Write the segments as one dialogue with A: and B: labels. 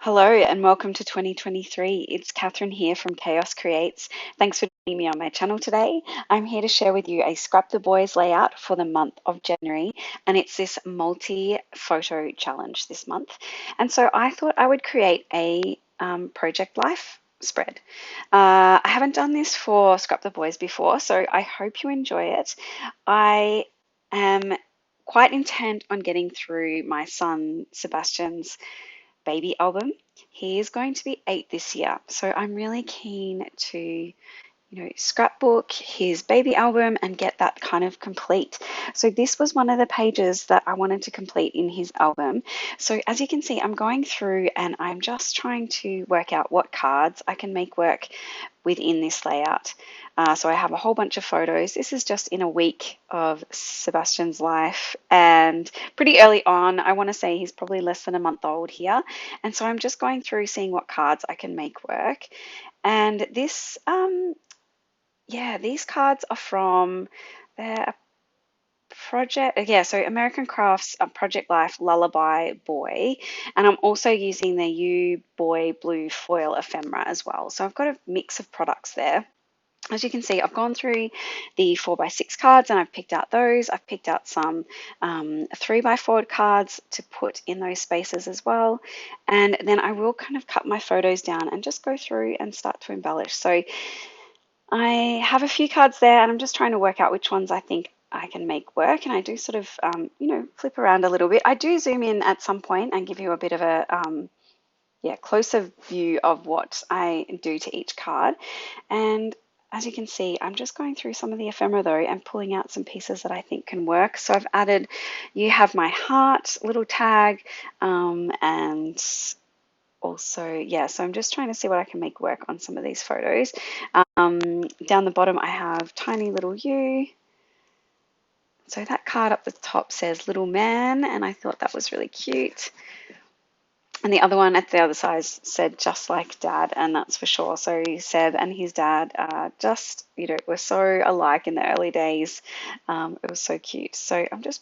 A: Hello and welcome to 2023. It's Catherine here from Chaos Creates. Thanks for joining me on my channel today. I'm here to share with you a Scrap the Boys layout for the month of January, and it's this multi-photo challenge this month. And so I thought I would create a project life spread. I haven't done this for Scrap the Boys before, so I hope you enjoy it. I am quite intent on getting through my son Sebastian's baby album. He is going to be 8 this year, so I'm really keen to scrapbook his baby album and get that kind of complete. So this was one of the pages that I wanted to complete in his album. So as you can see, I'm going through and I'm just trying to work out what cards I can make work within this layout. So I have a whole bunch of photos. This is just in a week of Sebastian's life, and pretty early on. I want to say he's probably less than a month old here. And so I'm just going through seeing what cards I can make work. And this these cards are from their project, so American Crafts Project Life Lullaby Boy, and I'm also using the U Boy Blue Foil Ephemera as well. So I've got a mix of products there. As you can see, I've gone through the 4x6 cards and I've picked out those. I've picked out some 3x4 cards to put in those spaces as well. And then I will kind of cut my photos down and just go through and start to embellish. So I have a few cards there and I'm just trying to work out which ones I think I can make work. And I do sort of, flip around a little bit. I do zoom in at some point and give you a bit of a, closer view of what I do to each card. And as you can see, I'm just going through some of the ephemera though and pulling out some pieces that I think can work. So I've added, you have my heart little tag, and also, so I'm just trying to see what I can make work on some of these photos. Down the bottom, I have tiny little you. So that card up the top says little man, and I thought that was really cute. And the other one at the other side said just like dad, and that's for sure. So Seb and his dad just, were so alike in the early days. It was so cute. So I'm just,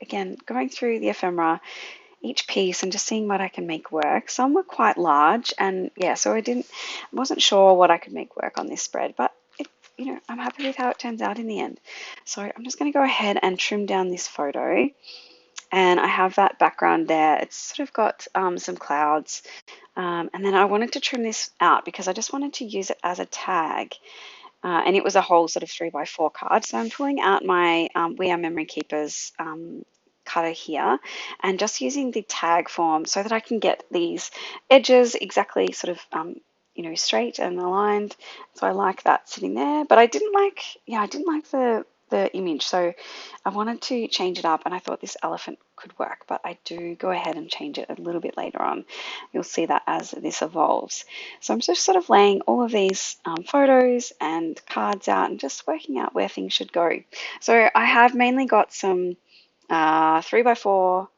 A: again, going through the ephemera, each piece, and just seeing what I can make work. Some were quite large, and so I wasn't sure what I could make work on this spread, but I'm happy with how it turns out in the end. So I'm just going to go ahead and trim down this photo. And I have that background there. It's sort of got some clouds. And then I wanted to trim this out because I just wanted to use it as a tag. And it was a whole sort of 3x4 card. So I'm pulling out my We Are Memory Keepers cutter here and just using the tag form so that I can get these edges exactly sort of straight and aligned. So I like that sitting there, but I didn't like the image, so I wanted to change it up, and I thought this elephant could work, but I do go ahead and change it a little bit later on. You'll see that as this evolves. So I'm just sort of laying all of these photos and cards out and just working out where things should go. So I have mainly got some 3x4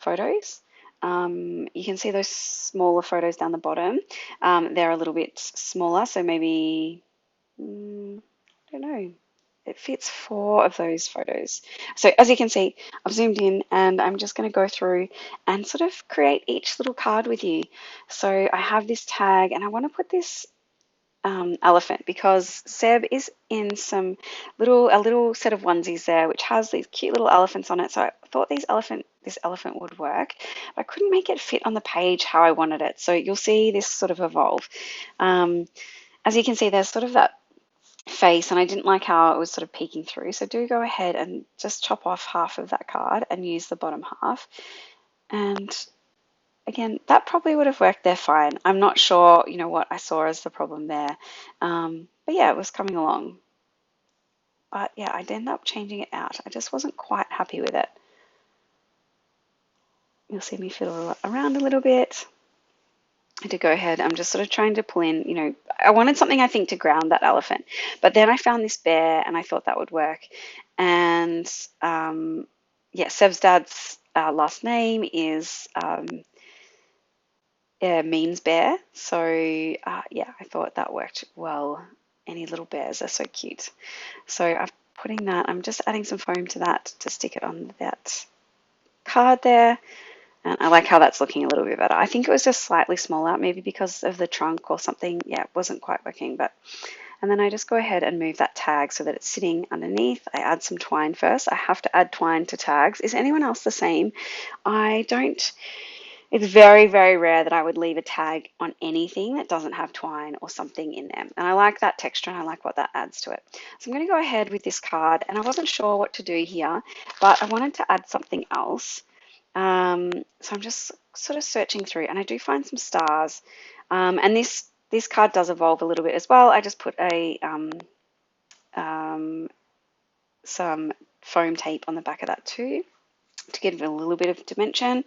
A: photos. You can see those smaller photos down the bottom. They're a little bit smaller, so maybe, I don't know, it fits 4 of those photos. So as you can see, I've zoomed in and I'm just going to go through and sort of create each little card with you. So I have this tag and I want to put this elephant because Seb is in a little set of onesies there which has these cute little elephants on it. So I thought this elephant would work, but I couldn't make it fit on the page how I wanted it. So you'll see this sort of evolve. As you can see, there's sort of that face, and I didn't like how it was sort of peeking through. So do go ahead and just chop off half of that card and use the bottom half. And again, that probably would have worked there fine. I'm not sure, what I saw as the problem there. But yeah, it was coming along. But yeah, I'd end up changing it out. I just wasn't quite happy with it. You'll see me fiddle around a little bit. To go ahead, I'm just sort of trying to pull in, I wanted something I think to ground that elephant, but then I found this bear and I thought that would work. And Seb's dad's last name is means bear, so I thought that worked well. Any little bears are so cute. So I'm just adding some foam to that to stick it on that card there. And I like how that's looking a little bit better. I think it was just slightly smaller, maybe because of the trunk or something. Yeah, it wasn't quite working, but and then I just go ahead and move that tag so that it's sitting underneath. I add some twine first. I have to add twine to tags. Is anyone else the same? I don't. It's very, very rare that I would leave a tag on anything that doesn't have twine or something in them. And I like that texture and I like what that adds to it. So I'm going to go ahead with this card, and I wasn't sure what to do here, but I wanted to add something else. So I'm just sort of searching through, and I do find some stars. And this card does evolve a little bit as well. I just put um, some foam tape on the back of that too to give it a little bit of dimension. I'm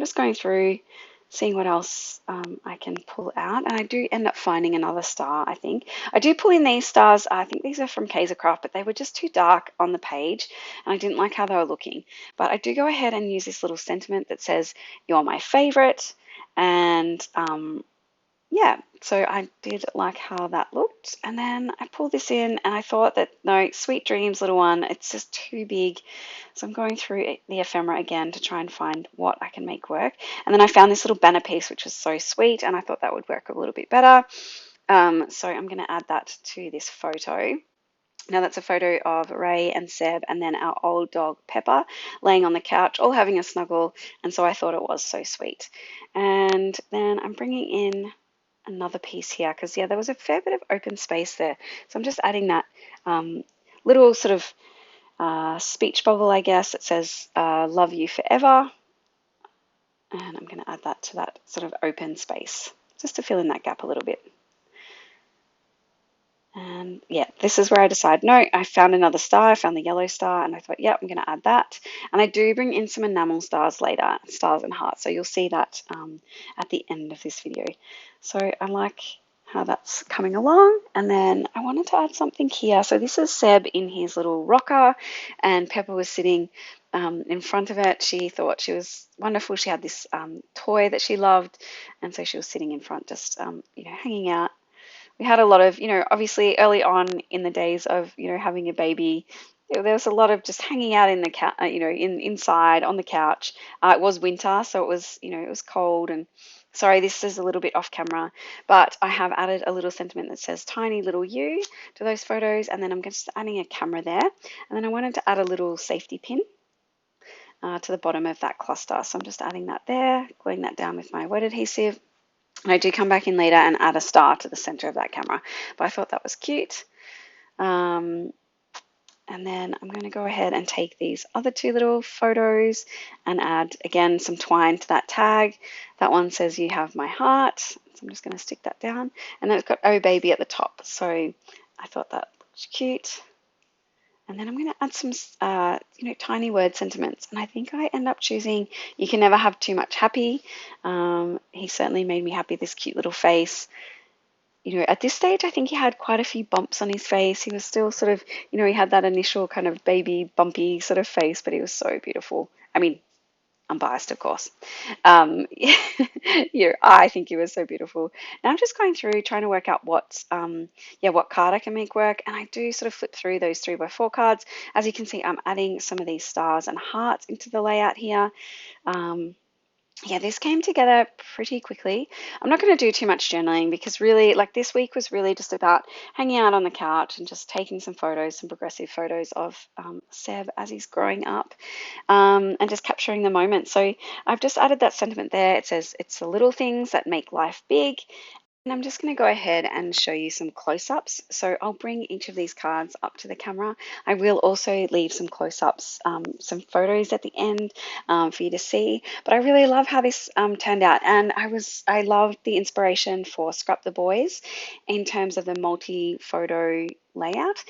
A: just going through, seeing what else I can pull out, and I do end up finding another star. I think I do pull in these stars. I think these are from Craft, but they were just too dark on the page and I didn't like how they were looking. But I do go ahead and use this little sentiment that says, "You're my favorite," and yeah, so I did like how that looked. And then I pulled this in and I thought that, no, sweet dreams, little one, it's just too big. So I'm going through the ephemera again to try and find what I can make work. And then I found this little banner piece, which was so sweet, and I thought that would work a little bit better. So I'm going to add that to this photo. Now that's a photo of Ray and Seb and then our old dog Pepper laying on the couch, all having a snuggle. And so I thought it was so sweet. And then I'm bringing in another piece here because, yeah, there was a fair bit of open space there. So I'm just adding that little sort of speech bubble, I guess. It says, "Love you forever." And I'm going to add that to that sort of open space just to fill in that gap a little bit. And yeah, this is where I decide, no, I found another star. I found the yellow star, and I thought, yeah, I'm going to add that. And I do bring in some enamel stars later, stars and hearts. So you'll see that at the end of this video. So I like how that's coming along. And then I wanted to add something here. So this is Seb in his little rocker, and Pepper was sitting in front of it. She thought she was wonderful. She had this toy that she loved, and so she was sitting in front, just hanging out. We had a lot of, obviously early on in the days of, having a baby, there was a lot of just hanging out in the inside on the couch. It was winter, so it was, it was cold. And sorry, this is a little bit off camera, but I have added a little sentiment that says "tiny little you" to those photos, and then I'm just adding a camera there. And then I wanted to add a little safety pin to the bottom of that cluster. So I'm just adding that there, gluing that down with my wet adhesive. And I do come back in later and add a star to the center of that camera. But I thought that was cute. And then I'm going to go ahead and take these other two little photos and add, again, some twine to that tag. That one says, "You have my heart." So I'm just going to stick that down. And then it's got "Oh Baby" at the top. So I thought that looked cute. And then I'm going to add some, tiny word sentiments. And I think I end up choosing "You can never have too much happy." He certainly made me happy, this cute little face. At this stage, I think he had quite a few bumps on his face. He was still sort of, he had that initial kind of baby bumpy sort of face, but he was so beautiful. I mean, unbiased, of course. I think he was so beautiful. And I'm just going through trying to work out what card I can make work. And I do sort of flip through those 3x4 cards. As you can see, I'm adding some of these stars and hearts into the layout here. Yeah, this came together pretty quickly. I'm not going to do too much journaling because really, like, this week was really just about hanging out on the couch and just taking some photos, some progressive photos of Seb as he's growing up, and just capturing the moment. So I've just added that sentiment there. It says, "It's the little things that make life big." And I'm just going to go ahead and show you some close-ups. So I'll bring each of these cards up to the camera. I will also leave some close-ups, some photos at the end for you to see. But I really love how this turned out. And I loved the inspiration for Scrap the Boys in terms of the multi-photo layout.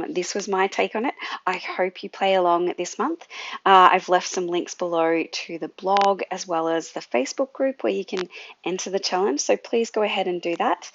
A: This was my take on it. I hope you play along this month. I've left some links below to the blog as well as the Facebook group where you can enter the challenge. So please go ahead and do that.